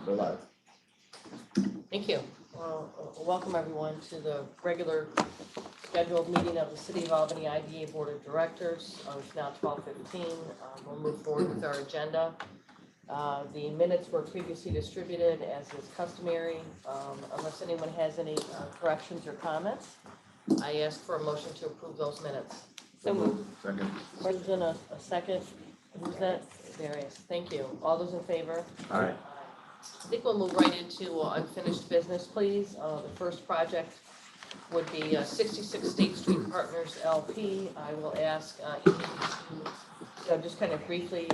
We're live. Thank you. Welcome everyone to the regular scheduled meeting of the City of Albany IDA Board of Directors. It's now 12:15. We'll move forward with our agenda. The minutes were previously distributed as is customary. Unless anyone has any corrections or comments, I ask for a motion to approve those minutes. So moved. Second. Susan, a second. Who's that? Darius. Thank you. All those in favor? Aye. I think we'll move right into unfinished business, please. The first project would be 66 State Street Partners LP. I will ask Andy to just kind of briefly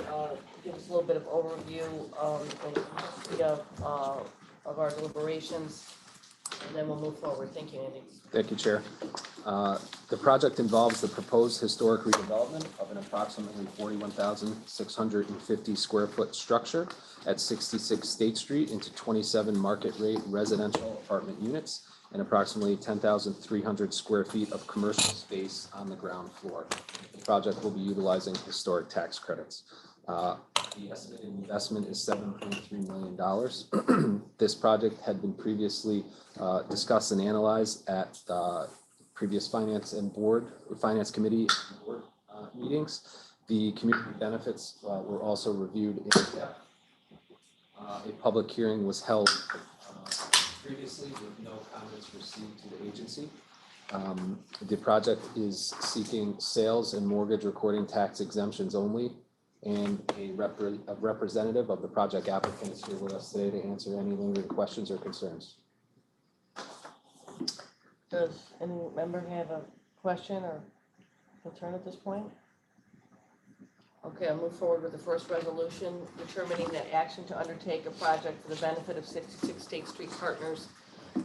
give us a little bit of overview of our deliberations, and then we'll move forward. Thank you, Andy. Thank you, Chair. The project involves the proposed historic redevelopment of an approximately 41,650 square foot structure at 66 State Street into 27 market rate residential apartment units and approximately 10,300 square feet of commercial space on the ground floor. The project will be utilizing historic tax credits. The estimated investment is $7.3 million. This project had been previously discussed and analyzed at previous Finance Committee and board meetings. The community benefits were also reviewed in depth. A public hearing was held previously with no comments received to the agency. The project is seeking sales and mortgage recording tax exemptions only, and a representative of the project applicant is here with us today to answer any lingering questions or concerns. Does any member have a question or concern at this point? Okay, I'll move forward with the first resolution determining that action to undertake a project for the benefit of 66 State Street Partners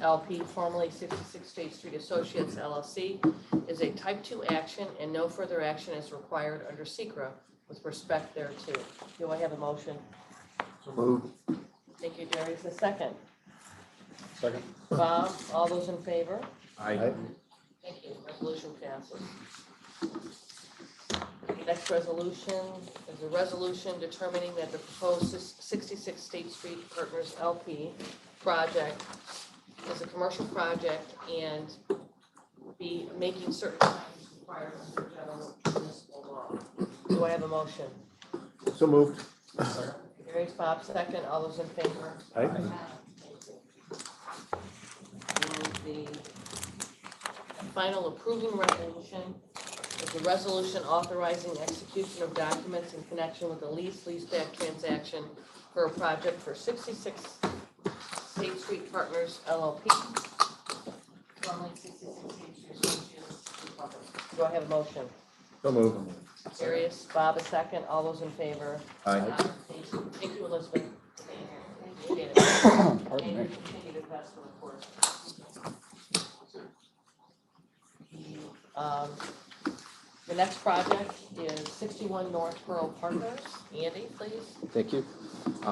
LP, formerly 66 State Street Associates LLC, is a type 2 action and no further action is required under SECRA with respect thereto. Do I have a motion? So moved. Thank you, Darius. A second. Second. Bob, all those in favor? Aye. Thank you. Resolution passes. The next resolution is a resolution determining that the proposed 66 State Street Partners LP project is a commercial project and be making certain changes required under general municipal law. Do I have a motion? So moved. Darius, Bob, second. All those in favor? Aye. And the final approving resolution is the resolution authorizing execution of documents in connection with the leaseback transaction for a project for 66 State Street Partners LLP, formerly 66 State Street Associates. Do I have a motion? So moved. Darius, Bob, a second. All those in favor? Aye. Thank you. Thank you, Elizabeth. Appreciate it. Pardon me. And continue to pass the report. The next project is 61 North Pearl Partners. Andy, please. Thank you.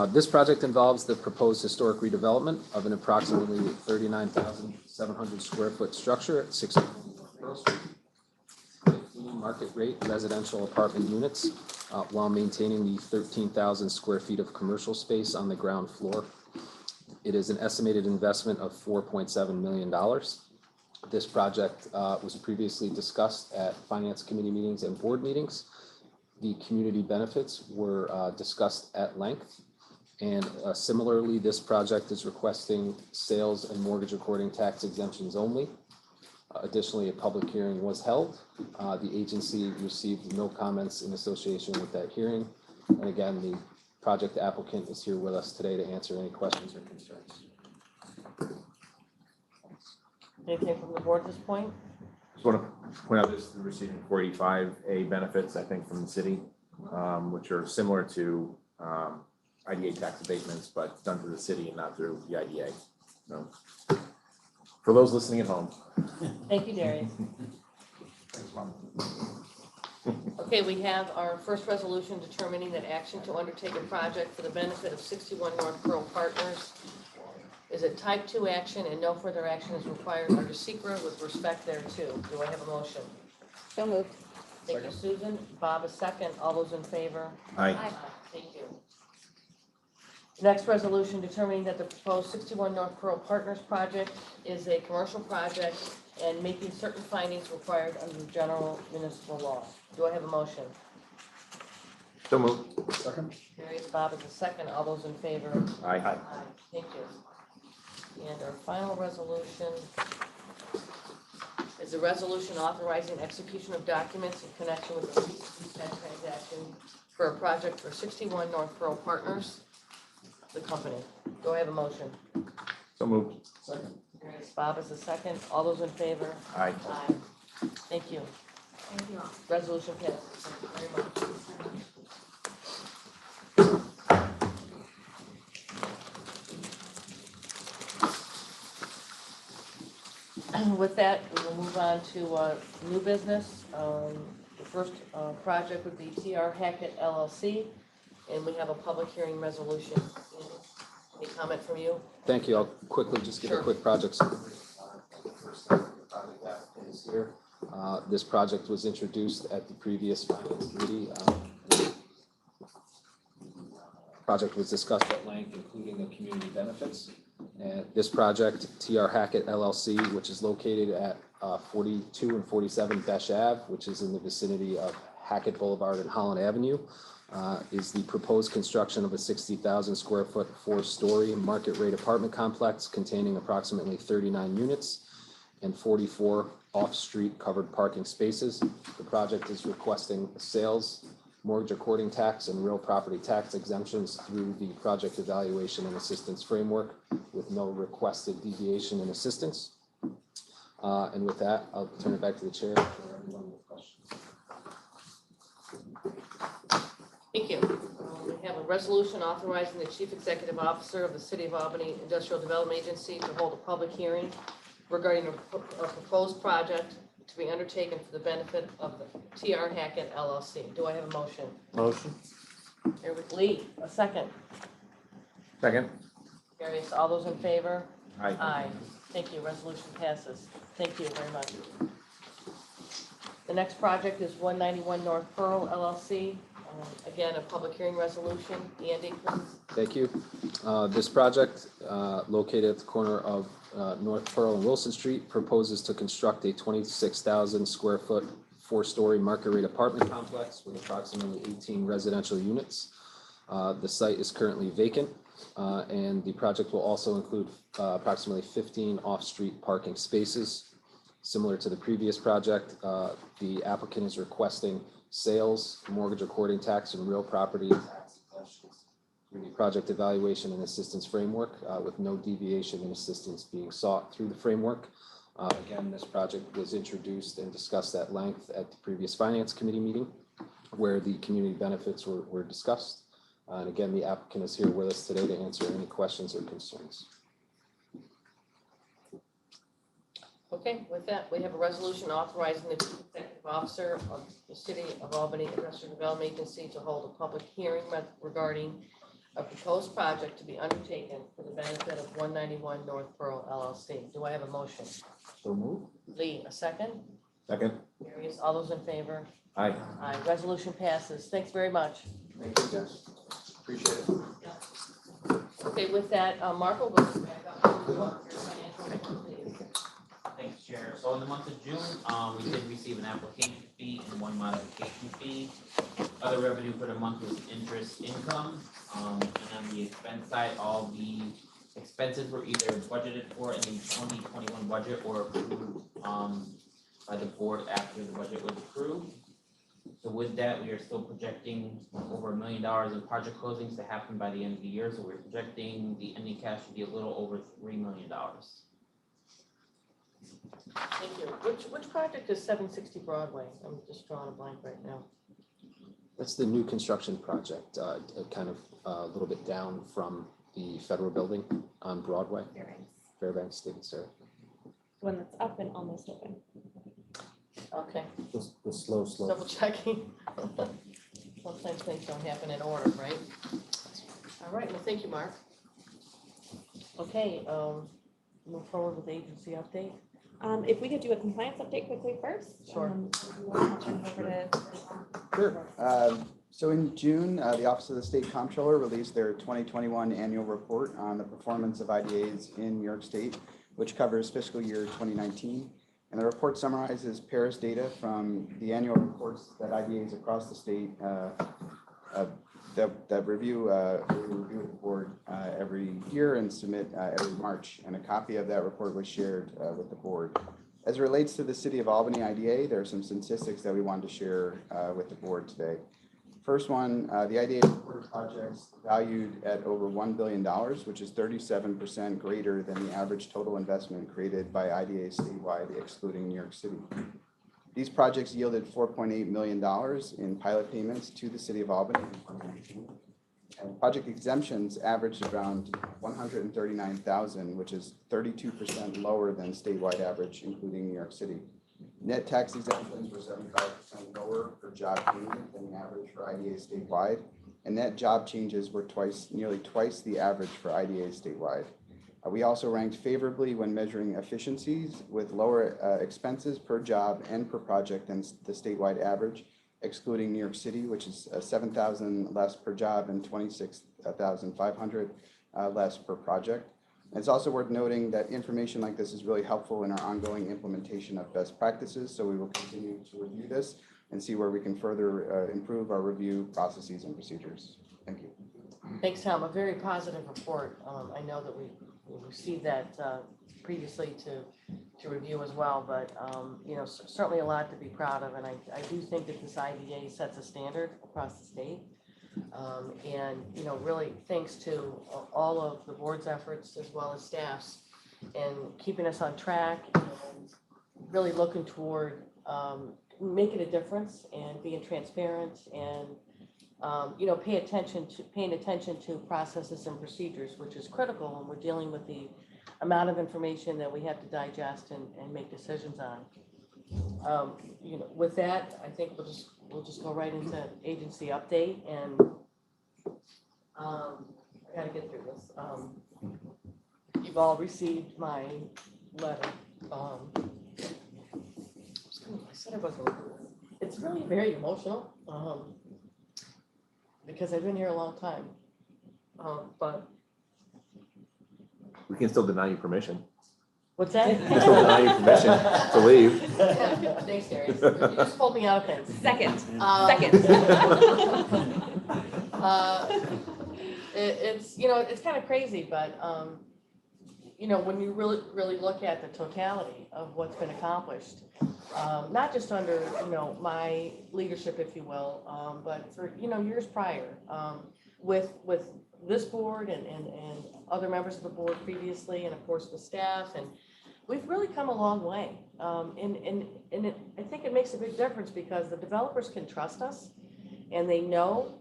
This project involves the proposed historic redevelopment of an approximately 39,700 square foot structure at 61 North Pearl Street. 15 market rate residential apartment units while maintaining the 13,000 square feet of commercial space on the ground floor. It is an estimated investment of $4.7 million. This project was previously discussed at Finance Committee meetings and board meetings. The community benefits were discussed at length. And similarly, this project is requesting sales and mortgage recording tax exemptions only. Additionally, a public hearing was held. The agency received no comments in association with that hearing. And again, the project applicant is here with us today to answer any questions or concerns. Anything from the board at this point? Just want to point out this, they're receiving 485A benefits, I think, from the city, which are similar to IDA tax abatements, but done through the city and not through the IDA. So, for those listening at home. Thank you, Darius. Thanks, Mom. Okay, we have our first resolution determining that action to undertake a project for the benefit of 61 North Pearl Partners is a type 2 action and no further action is required under SECRA with respect thereto. Do I have a motion? So moved. Thank you, Susan. Bob, a second. All those in favor? Aye. Thank you. Next resolution determining that the proposed 61 North Pearl Partners project is a commercial project and making certain findings required under the general municipal law. Do I have a motion? So moved. Second? Carries. Bob is a second. All those in favor? Aye. Aye. Thank you. And our final resolution is a resolution authorizing execution of documents in connection with the lease transaction for a project for 61 North Pearl Partners, the company. Do I have a motion? So moved. Second. Carries. Bob is a second. All those in favor? Aye. Aye. Thank you. Thank you all. Resolution passes. Thank you very much. With that, we will move on to new business. The first project would be TR Hackett LLC, and we have a public hearing resolution. Any comment from you? Thank you. I'll quickly just give a Sure. quick project summary. First, the project applicant is here. This project was introduced at the previous finance committee. Project was discussed at length, including the community benefits. And this project, TR Hackett LLC, which is located at 42 and 47 Besh Ave, which is in the vicinity of Hackett Boulevard and Holland Avenue, is the proposed construction of a 60,000 square foot, 4-story market rate apartment complex containing approximately 39 units and 44 off-street covered parking spaces. The project is requesting sales, mortgage recording tax, and real property tax exemptions through the project evaluation and assistance framework with no requested deviation in assistance. And with that, I'll turn it back to the chair for anyone with questions. Thank you. We have a resolution authorizing the Chief Executive Officer of the City of Albany Industrial Development Agency to hold a public hearing regarding a proposed project to be undertaken for the benefit of the TR Hackett LLC. Do I have a motion? Motion? Here with Lee, a second. Second. Carries. All those in favor? Aye. Aye. Thank you. Resolution passes. Thank you very much. The next project is 191 North Pearl LLC. Again, a public hearing resolution. Andy, please. Thank you. This project, located at the corner of North Pearl and Wilson Street, proposes to construct a 26,000 square foot, 4-story market rate apartment complex with approximately 18 residential units. The site is currently vacant, and the project will also include approximately 15 off-street parking spaces. Similar to the previous project, the applicant is requesting sales, mortgage recording tax, and real property tax exemptions through the project evaluation and assistance framework, with no deviation in assistance being sought through the framework. Again, this project was introduced and discussed at length at the previous finance committee meeting, where the community benefits were discussed. And again, the applicant is here with us today to answer any questions or concerns. Okay, with that, we have a resolution authorizing the Chief Executive Officer of the City of Albany Industrial Development Agency to hold a public hearing regarding a proposed project to be undertaken for the benefit of 191 North Pearl LLC. Do I have a motion? So moved? Lee, a second? Second. Carries. All those in favor? Aye. Aye. Resolution passes. Thanks very much. Thank you, guys. Appreciate it. Okay, with that, Marco, we'll go back up to your financial report, please. Thanks, Chair. So in the month of June, we did receive an application fee and one modification fee. Other revenue for the month was interest income. And on the expense side, all the expenses were either budgeted for in the 2021 budget or approved by the board after the budget was approved. So with that, we are still projecting over $1 million in project closings to happen by the end of the year. So we're projecting the ending cash to be a little over $3 million. Thank you. Which project is 760 Broadway? I'm just drawing a blank right now. That's the new construction project, kind of a little bit down from the federal building on Broadway, Fairbanks, State Sarah. One that's up and almost open. Okay, The slow. double checking. Sometimes things don't happen in order, right? All right, well, thank you, Mark. Okay, move forward with agency update. If we could do a compliance update quickly first. Sure. I'll turn it over to. Sure. So in June, the Office of the State Comptroller released their 2021 annual report on the performance of IDAs in New York State, which covers fiscal year 2019. And the report summarizes Paris data from the annual reports that IDAs across the state that review with the board every year and submit every March. And a copy of that report was shared with the board. As it relates to the City of Albany IDA, there are some statistics that we wanted to share with the board today. First one, the IDA projects valued at over $1 billion, which is 37% greater than the average total investment created by IDA statewide, excluding New York City. These projects yielded $4.8 million in pilot payments to the City of Albany in 2019. And project exemptions averaged around 139,000, which is 32% lower than statewide average, including New York City. Net tax exemptions were 75% lower per job payment than the average for IDA statewide, and net job changes were nearly twice the average for IDA statewide. We also ranked favorably when measuring efficiencies with lower expenses per job and per project than the statewide average, excluding New York City, which is 7,000 less per job and 26,500 less per project. It's also worth noting that information like this is really helpful in our ongoing implementation of best practices, so we will continue to review this and see where we can further improve our review processes and procedures. Thank you. Thanks, Tom. A very positive report. I know that we received that previously to review as well, but you know, certainly a lot to be proud of, and I do think that this IDA sets a standard across the state. And, you know, really thanks to all of the board's efforts as well as staff's and keeping us on track and really looking toward making a difference and being transparent and, you know, paying attention to processes and procedures, which is critical when we're dealing with the amount of information that we have to digest and make decisions on. You know, with that, I think we'll just go right into agency update, and I gotta get through this. You've all received my letter. I said I wasn't gonna do this. It's really very emotional, because I've been here a long time. But We can still deny you permission. what's that? We can still deny you permission to leave. Thanks, Darius. You just pulled me out of things. Second. It's, you know, it's kind of crazy, but, you know, when you really look at the totality of what's been accomplished, not just under, you know, my leadership, if you will, but for, you know, years prior, with this board and other members of the board previously, and of course the staff, and we've really come a long way. And I think it makes a big difference because the developers can trust us, and they know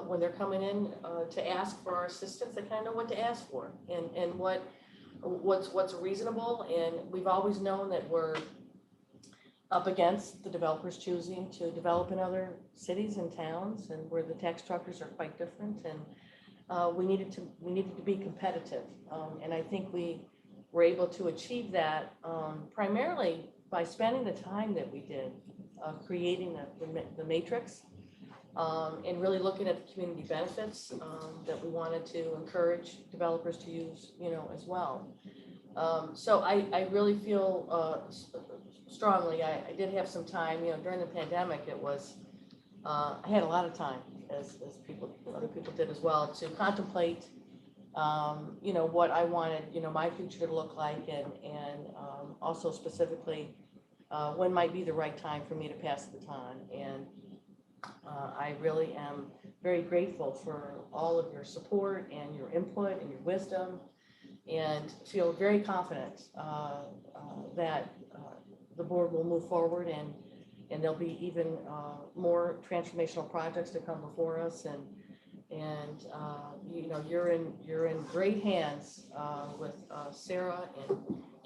when they're coming in to ask for our assistance, they kind of know what to ask for and what's reasonable. And we've always known that we're up against the developers choosing to develop in other cities and towns, and where the tax structures are quite different, and we needed to be competitive, and I think we were able to achieve that primarily by spending the time that we did creating the matrix, and really looking at the community benefits that we wanted to encourage developers to use, you know, as well. So I really feel strongly. I did have some time, you know, during the pandemic. It was I had a lot of time, as other people did as well, to contemplate, you know, what I wanted, you know, my future to look like, and also specifically when might be the right time for me to pass the baton. And I really am very grateful for all of your support and your input and your wisdom, and feel very confident that the board will move forward, and there'll be even more transformational projects to come before us, and you know, you're in great hands with Sarah and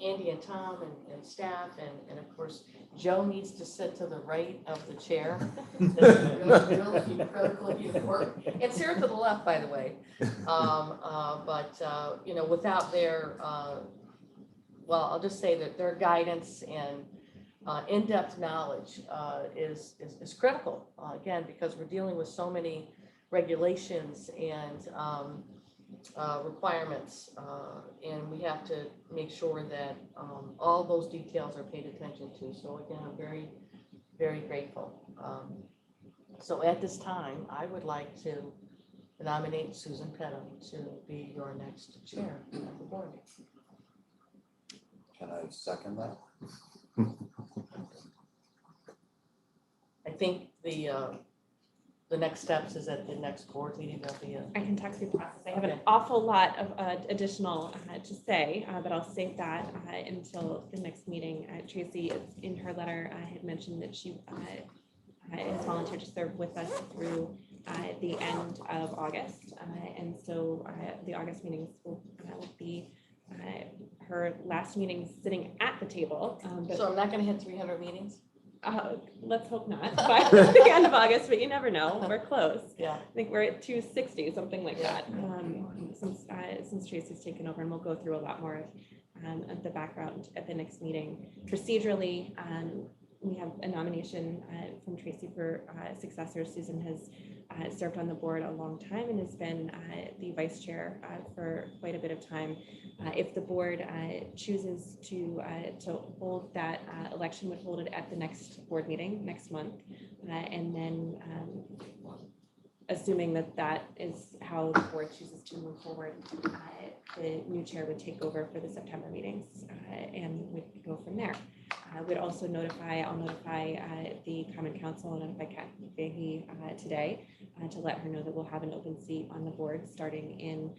Andy and Tom and staff, and of course Joe needs to sit to the right of the chair. Really critical work. And Sarah to the left, by the way. But you know, without their well, I'll just say that their guidance and in-depth knowledge is critical, again, because we're dealing with so many regulations and requirements, and we have to make sure that all those details are paid attention to. So again, I'm very, very grateful. So at this time, I would like to nominate Susan Pettum to be your next chair of the board. Can I second that? I think the next steps is at the next board meeting, there'll be a. I can talk through the process. I have an Okay. awful lot of additional to say, but I'll save that until the next meeting. Tracy, in her letter, had mentioned that she has volunteered to serve with us through the end of August. And so the August meetings will be her last meeting sitting at the table. But So I'm not gonna hit 300 meetings? let's hope not by the end of August, but you never know. We're close. Yeah. I think we're at 260, something like Yeah. that, since Tracy's taken over, and we'll go through a lot more of the background at the next meeting. Procedurally, we have a nomination from Tracy for successor. Susan has served on the board a long time and has been the vice chair for quite a bit of time. If the board chooses to hold that election, would hold it at the next board meeting next month, and then assuming that that is how the board chooses to move forward, the new chair would take over for the September meetings and would go from there. Would also I'll notify the Common Council and notify Kathy Fahey today to let her know that we'll have an open seat on the board starting in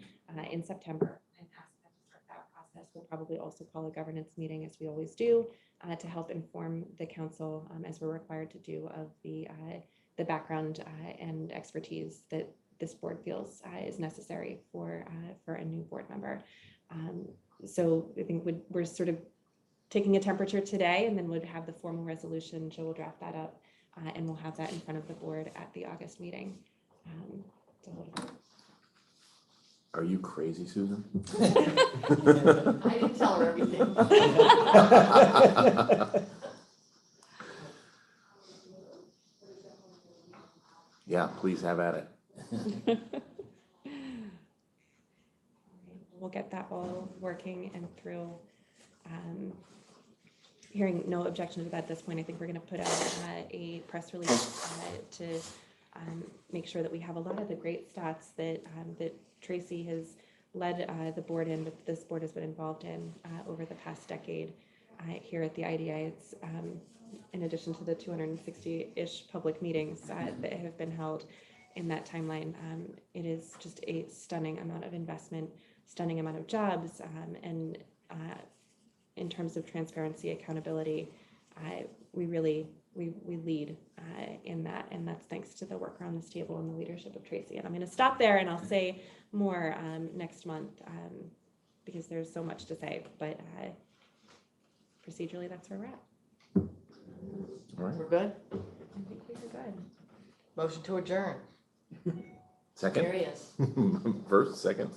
September, and ask them to start that process. We'll probably also call a governance meeting, as we always do, to help inform the council, as we're required to do, of the background and expertise that this board feels is necessary for a new board member. So I think we're sort of taking a temperature today, and then would have the formal resolution. Joe will draft that up, and we'll have that in front of the board at the August meeting. Are you crazy, Susan? I didn't tell her everything. Yeah, please have at it. We'll get that all working and through. Hearing no objection to that at this point, I think we're going to put out a press release to make sure that we have a lot of the great stats that Tracy has led the board in, that this board has been involved in over the past decade here at the IDA. It's in addition to the 260-ish public meetings that have been held in that timeline. It is just a stunning amount of investment, stunning amount of jobs, and in terms of transparency, accountability, we lead in that, and that's thanks to the work around this table and the leadership of Tracy. And I'm going to stop there, and I'll say more next month because there's so much to say. But procedurally, that's where we're at. All right. We're good? I think we're good. Motion to adjourn. Second? There he is. First, second.